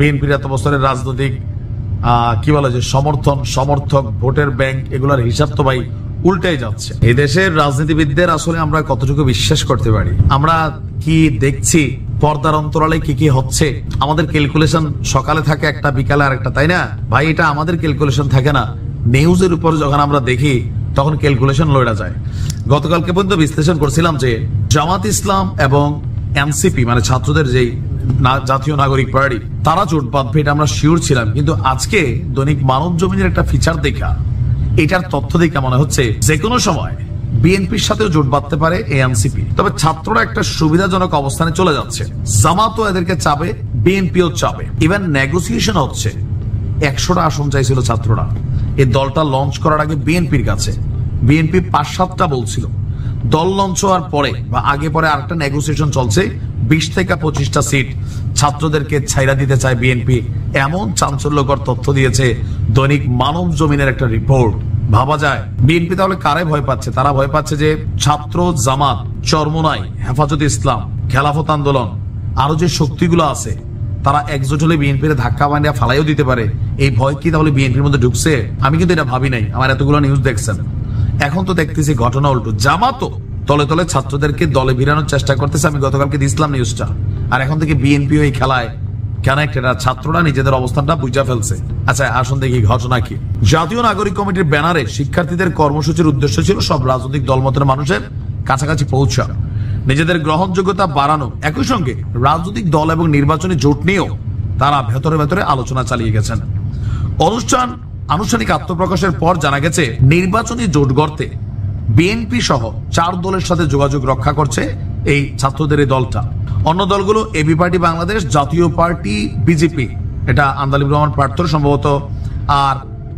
বিএনপির এত বছরের রাজনৈতিক কি বলে যে সমর্থন সমর্থক ভোটের ব্যাংক এগুলোর হিসাব তো ভাই উল্টাই যাচ্ছে। এই দেশের রাজনীতিবিদদের আসলে আমরা কতটুকু বিশ্বাস করতে পারি? আমরা কি দেখছি পর্দার অন্তরালে কি কি হচ্ছে? আমাদের ক্যালকুলেশন সকালে থাকে একটা, বিকালে আরেকটা, তাই না ভাই? এটা আমাদের ক্যালকুলেশন থাকে না। নিউজের উপর যখন আমরা দেখি তখন ক্যালকুলেশন লড়া যায়। গতকালকে পর্যন্ত বিশ্লেষণ করছিলাম যে জামাত ইসলাম এবং এনসিপি মানে ছাত্রদের যেই জাতীয় নাগরিক পার্টি তারা জোট বাঁধবে, এটা আমরা শিওর ছিলাম। কিন্তু আজকে দৈনিক মানব জমিনের একটা ফিচার দেখা, এটার তথ্য দেখা মনে হচ্ছে যে কোনো সময় বিএনপির সাথেও জোট বাঁধতে পারে এনসিপি। তবে ছাত্ররা একটা সুবিধাজনক অবস্থানে চলে যাচ্ছে। জামাতও এদেরকে চাবে, বিএনপিও চাবে, ইভেন নেগোসিয়েশন হচ্ছে। 100টা আসন চাইছিল ছাত্ররা এই দলটা লঞ্চ করার আগে বিএনপির কাছে। বিএনপি 5-7টা বলছিল। দল লঞ্চ হওয়ার পরে বা আগে পরে আরেকটা নেগোসিয়েশন চলছে, 20 থেকে 25টা সিট ছাত্রদেরকে ছাইরা দিতে চায় বিএনপি। এমন চাঞ্চল্যকর তথ্য দিয়েছে দৈনিক মানব জমিনের একটা রিপোর্ট। ভাবা যায় বিএনপি তাহলে কারে ভয় পাচ্ছে? তারা ভয় পাচ্ছে যে ছাত্র, জামাত, চরমোনাই, হেফাজতে ইসলাম, খেলাফত আন্দোলন, আরো যে শক্তিগুলো আছে তারা একজোট হলে বিএনপির ধাক্কা বানিয়ে ফালাইও দিতে পারে। এই ভয় কি তাহলে বিএনপির মধ্যে ঢুকছে? আমি কিন্তু এটা ভাবি নাই। আমার এতগুলো নিউজ দেখছেন, এখন তো দেখতেছি ঘটনা উল্টো। জামাতও তলে তলে ছাত্রদেরকে দলে ভিড়ানোর চেষ্টা করতেছে। আমি গতকালকে দিয়েছিলাম নিউজটা। আর এখন থেকে বিএনপি ওই খেলায় কানেক্টেড। ছাত্ররা নিজেদের অবস্থানটা বুঝা ফেলছে। আচ্ছা আসুন দেখি ঘটনা কি। জাতীয় নাগরিক কমিটির ব্যানারে শিক্ষার্থীদের কর্মসূচির উদ্দেশ্য ছিল সব রাজনৈতিক দলমতের মানুষের কাছাকাছি পৌঁছা, নিজেদের গ্রহণযোগ্যতা বাড়ানো। একই সঙ্গে রাজনৈতিক দল এবং নির্বাচনী জোট নিয়েও তারা ভেতরে ভেতরে আলোচনা চালিয়ে গেছেন। অনুষ্ঠান আনুষ্ঠানিক আত্মপ্রকাশের পর জানা গেছে নির্বাচনী জোট গড়তে বিএনপি সহ 4 দলের সাথে যোগাযোগ রক্ষা করছে এই ছাত্রদের এই দলটা। অন্য দলগুলো এবি পার্টি বাংলাদেশ, জাতীয় পার্টি বিজেপি, এটা আন্দালিব রহমান প্রার্থী সম্ভবত, আর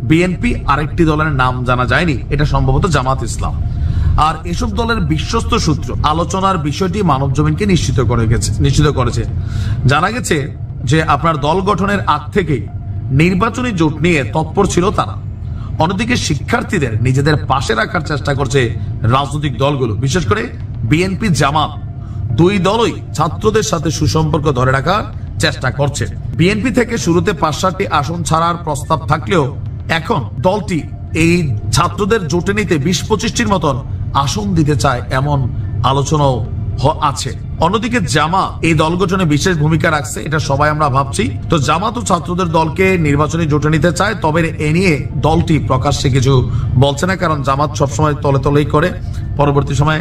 বিএনপি আরেকটি দলের নাম জানা যায়নি, এটা সম্ভবত জামাত ইসলাম। আর এসব দলের বিশ্বস্ত সূত্র আলোচনার বিষয়টি মানব জমিনকে নিশ্চিত করেছে। জানা গেছে যে আপনার দল গঠনের আগ থেকেই নির্বাচনী জোট নিয়ে তৎপর ছিল তারা। অন্যদিকে শিক্ষার্থীদের নিজেদের পাশে রাখার চেষ্টা করছে রাজনৈতিক দলগুলো, বিশেষ করে বিএনপি, জামাত। দুই দলই ছাত্রদের সাথে সুসম্পর্ক ধরে রাখার চেষ্টা করছে। বিএনপি থেকে শুরুতে 5-7টি আসন ছাড়ার প্রস্তাব থাকলেও এখন দলটি এই ছাত্রদের জোটে নিতে 20-25টির মতন আসন দিতে চায়, এমন আলোচনাও আছে। অন্যদিকে জামাত এই দল গঠনে বিশেষ ভূমিকা রাখছে, এটা সবাই আমরা ভাবছি। তো জামাত ও ছাত্রদের দলকে নির্বাচনী জোটে নিতে চায়, তবে এ নিয়ে দলটি প্রকাশ্যে কিছু বলছে না, কারণ জামাত সবসময় তলে তলেই করে, পরবর্তী সময়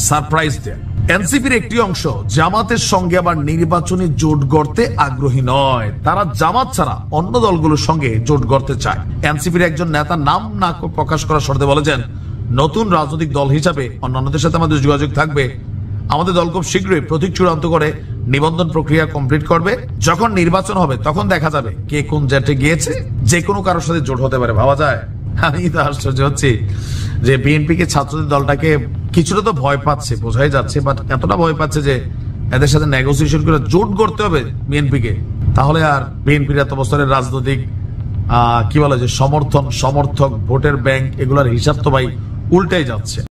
সারপ্রাইজ দেয়। এনসিপির একটি অংশ জামাতের সঙ্গে আবার নির্বাচনী জোট গড়তে আগ্রহী নয়। তারা জামাত ছাড়া অন্য দলগুলোর সঙ্গে জোট গড়তে চায়। এনসিপির একজন নেতা নাম না প্রকাশ করার শর্তে বলেছেন, নতুন রাজনৈতিক দল হিসাবে অন্যান্যদের সাথে আমাদের যোগাযোগ থাকবে। আমাদের দল খুব শীঘ্রই প্রতীক চূড়ান্ত করে নিবন্ধন প্রক্রিয়া কমপ্লিট করবে। যখন নির্বাচন হবে তখন দেখা যাবে কে কোন জেটে গিয়েছে। যে কোনো কারোর সাথে জোট হতে পারে, ভাবা যায়। আমি তো আশ্চর্য হচ্ছি যে বিএনপি কে ছাত্রদের দলটাকে কিছুটা তো ভয় পাচ্ছে, বোঝাই যাচ্ছে, বাট এতটা ভয় পাচ্ছে যে এদের সাথে নেগোসিয়েশন করে জোট করতে হবে বিএনপি কে। তাহলে আর বিএনপির এত বছরের রাজনৈতিক কি বলে যে সমর্থন সমর্থক ভোটের ব্যাংক এগুলোর হিসাব তো ভাই উল্টাই যাচ্ছে।